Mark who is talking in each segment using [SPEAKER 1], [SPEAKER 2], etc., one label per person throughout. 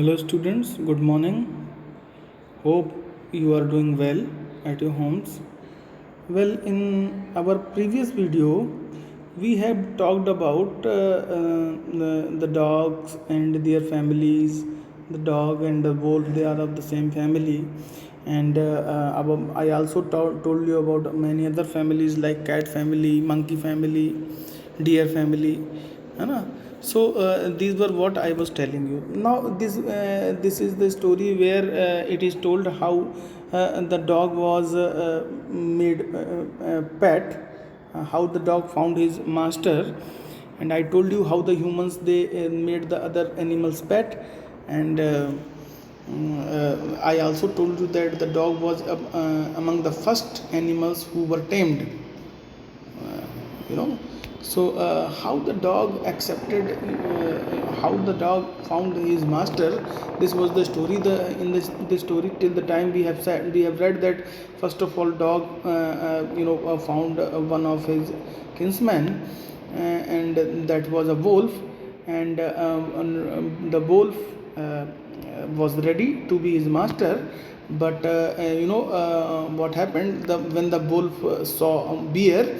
[SPEAKER 1] Hello, students. Good morning. Hope you are doing well at your homes. Well, in our previous video, we have talked about the dogs and their families. The dog and the wolf, they are of the same family. And I also told you about many other families like cat family, monkey family, deer family. है ना? So these were what I was telling you. Now this is the story where it is told how the dog was made pet, how the dog found his master, and I told you how the humans they made the other animals pet, and I also told you that the dog was among the first animals who were tamed. You know, so how the dog accepted, how the dog found his master. This was the story. In this story, till the time we have read that first of all dog found one of his kinsmen, and that was a wolf, and the wolf was ready to be his master. But what happened, when the wolf saw a bear,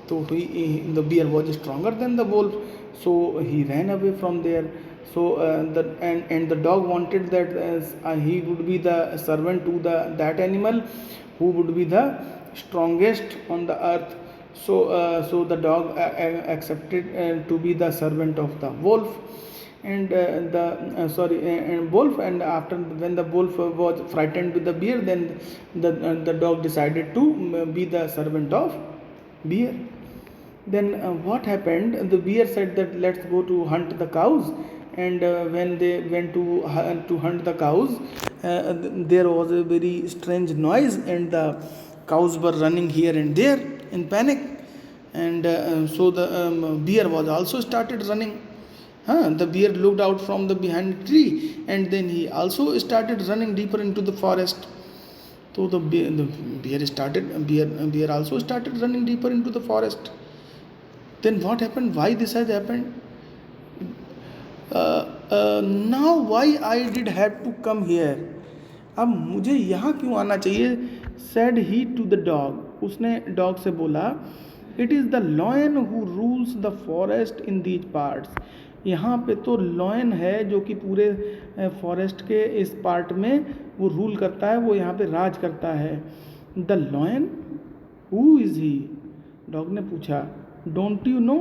[SPEAKER 1] so the bear was stronger than the wolf, so he ran away from there. So the dog wanted that he would be the servant to that animal who would be the strongest on the earth. So the dog accepted to be the servant of the wolf, and and wolf. And after, when the wolf was frightened with the bear, then the dog decided to be the servant of bear. Then what happened, the bear said that let's go to hunt the cows. And when they went to hunt the cows, there was a very strange noise, and the cows were running here and there in panic. And so the bear was also started running. The bear looked out from the behind tree, and then he also started running deeper into the forest. So the bear also started running deeper into the forest. Then what happened? Why this has happened? Now why I did have to come here? अब मुझे यहाँ क्यों आना चाहिए? Said he to the dog. उसने dog से बोला, It is the lion who rules the forest in these parts. यहाँ पे तो लॉयन है जो कि पूरे फॉरेस्ट के इस पार्ट में वो रूल करता है, वो यहाँ पे राज करता है. The lion, who is he? Dog ने पूछा. Don't you know,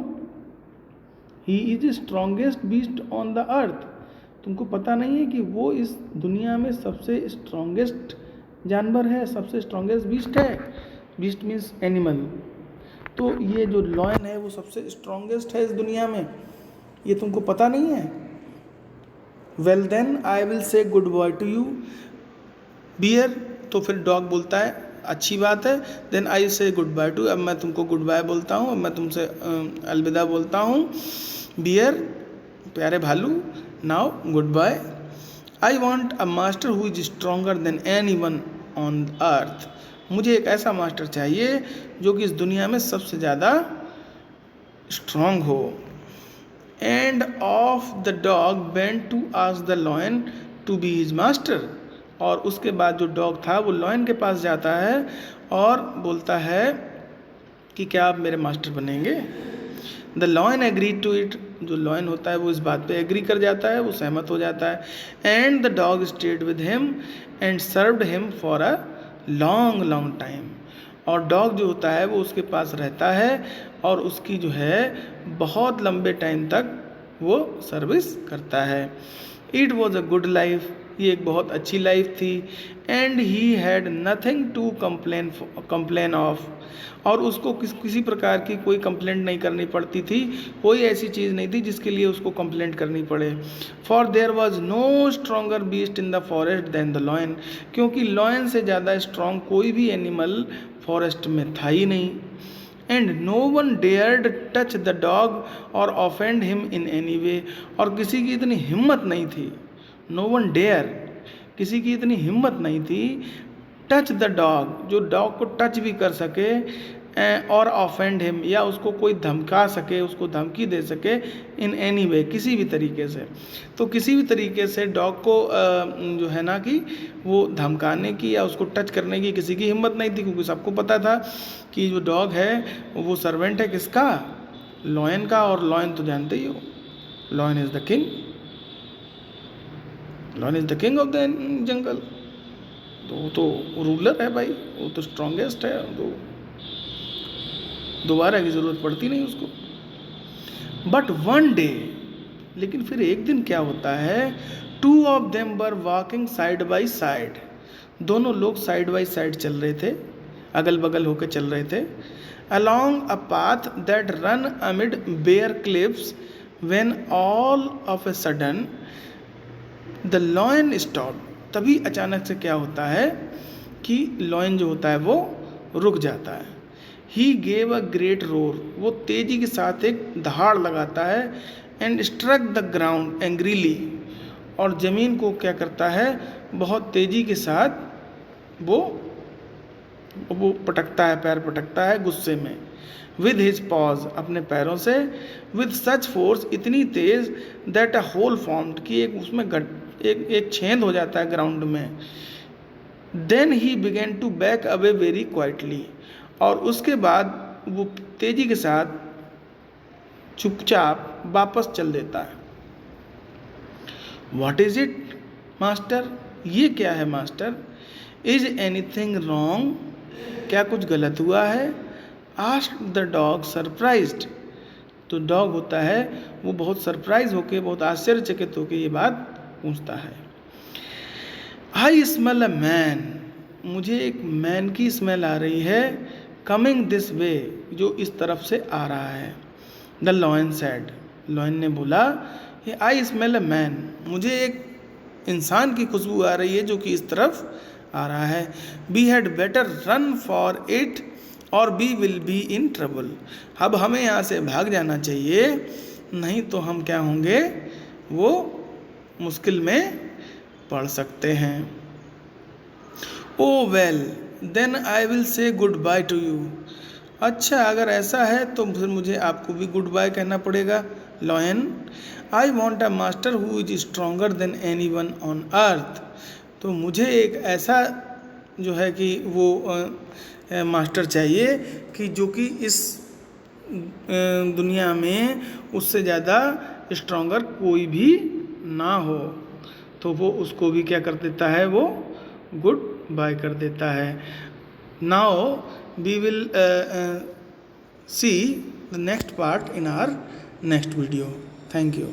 [SPEAKER 1] he is strongest beast on the earth. तुमको पता नहीं है कि वो इस दुनिया में सबसे स्ट्रॉन्गेस्ट जानवर है, सबसे स्ट्रॉन्गेस्ट बीस्ट है. Beast means animal. तो ये जो लॉयन है वो सबसे स्ट्रॉन्गेस्ट है इस दुनिया में, ये तुमको पता नहीं है. Well then I will say good bye to you bear. तो फिर डॉग बोलता है अच्छी बात है. देन आई से गुड बाय टू, अब मैं तुमको गुड बाय बोलता हूँ, अब मैं तुमसे अलविदा बोलता हूँ. बियर, प्यारे भालू, now good bye. I want a master who is stronger than anyone on earth. मुझे एक ऐसा मास्टर चाहिए जो कि इस दुनिया में सबसे ज़्यादा स्ट्रांग हो. And of the dog went to ask the lion to be his master. और उसके बाद जो डॉग था वो लॉयन के पास जाता है और बोलता है कि क्या आप मेरे मास्टर बनेंगे. The lion agree to it. जो लॉयन होता है वो इस बात पे एग्री कर जाता है, वो सहमत हो जाता है. And the dog stayed with him and served him for a long long time. और डॉग जो होता है वो उसके पास रहता है और उसकी जो है बहुत लंबे टाइम तक वो सर्विस करता है. It was a good life. ये एक बहुत अच्छी लाइफ थी. And he had nothing to complain of. और उसको किसी प्रकार की कोई कंप्लेंट नहीं करनी पड़ती थी, कोई ऐसी चीज़ नहीं थी जिसके लिए उसको कंप्लेंट करनी पड़े. For there was no stronger beast in the forest than the lion. क्योंकि लॉयन से ज़्यादा स्ट्रॉन्ग कोई भी एनिमल फॉरेस्ट में था ही नहीं. And no one dared touch the dog or offend him in any way. और किसी की इतनी हिम्मत नहीं थी, नो वन डेयर, किसी की इतनी हिम्मत नहीं थी टच द डॉग, जो डॉग को टच भी कर सके. और ऑफेंड हिम, या उसको कोई धमका सके, उसको धमकी दे सके इन एनी वे, किसी भी तरीके से। तो किसी भी तरीके से डॉग को जो है ना कि वो धमकाने की या उसको टच करने की किसी की हिम्मत नहीं थी, क्योंकि सबको पता था कि जो डॉग है वो सर्वेंट है किसका, लॉयन का, और लॉयन तो जानते ही हो, lion is the king, lion is the king of the jungle. तो वो तो रूलर है भाई, वो तो स्ट्रॉन्गेस्ट है, तो दोबारा की ज़रूरत पड़ती नहीं उसको। बट वन डे, लेकिन फिर एक दिन क्या होता है, 2 of them were walking side by side, दोनों लोग साइड बाई साइड चल रहे थे, अगल बगल होकर चल रहे थे, along a path that run amid bare cliffs, when all of a sudden the lion stopped। तभी अचानक से क्या होता है कि लॉयन जो होता है वो रुक जाता है। He gave a great roar, वो तेजी के साथ एक दहाड़ लगाता है, and struck the ground angrily, और ज़मीन को क्या करता है, बहुत तेजी के साथ वो पटकता है, पैर पटकता है गुस्से में, विद हिज पॉज, अपने पैरों से, विद सच फोर्स, इतनी तेज, दैट अ होल फॉर्म्ड, कि एक उसमें एक छेद हो जाता है ग्राउंड में। Then he began to back away very quietly, और उसके बाद वो तेजी के साथ चुपचाप वापस चल देता है। व्हाट इज इट मास्टर, ये क्या है मास्टर, इज एनीथिंग रॉन्ग, क्या कुछ गलत हुआ है, आस्क्ड द डॉग सरप्राइज्ड, तो डॉग होता है वो बहुत सरप्राइज होके, बहुत आश्चर्यचकित होके ये बात पूछता है। आई स्मेल अ मैन, मुझे एक मैन की स्मेल आ रही है, कमिंग दिस वे, जो इस तरफ से आ रहा है। द लॉयन सेड, लॉयन ने बोला, आई स्मेल अ मैन, मुझे एक इंसान की खुशबू आ रही है जो कि इस तरफ आ रहा है। We had better run for it or we will be in trouble, अब हमें यहाँ से भाग जाना चाहिए, नहीं तो हम क्या होंगे, वो मुश्किल में पढ़ सकते हैं। Oh well then I will say good bye to you, अच्छा अगर ऐसा है तो फिर मुझे आपको भी गुड बाय कहना पड़ेगा lion. I want a master who is stronger than anyone on अर्थ, तो मुझे एक ऐसा जो है कि वो मास्टर चाहिए कि जो कि इस दुनिया में उससे ज़्यादा स्ट्रोंगर कोई भी ना हो। तो वो उसको भी क्या कर देता है, वो गुड बाय कर देता है। Now we will see the next part in our next video. Thank you.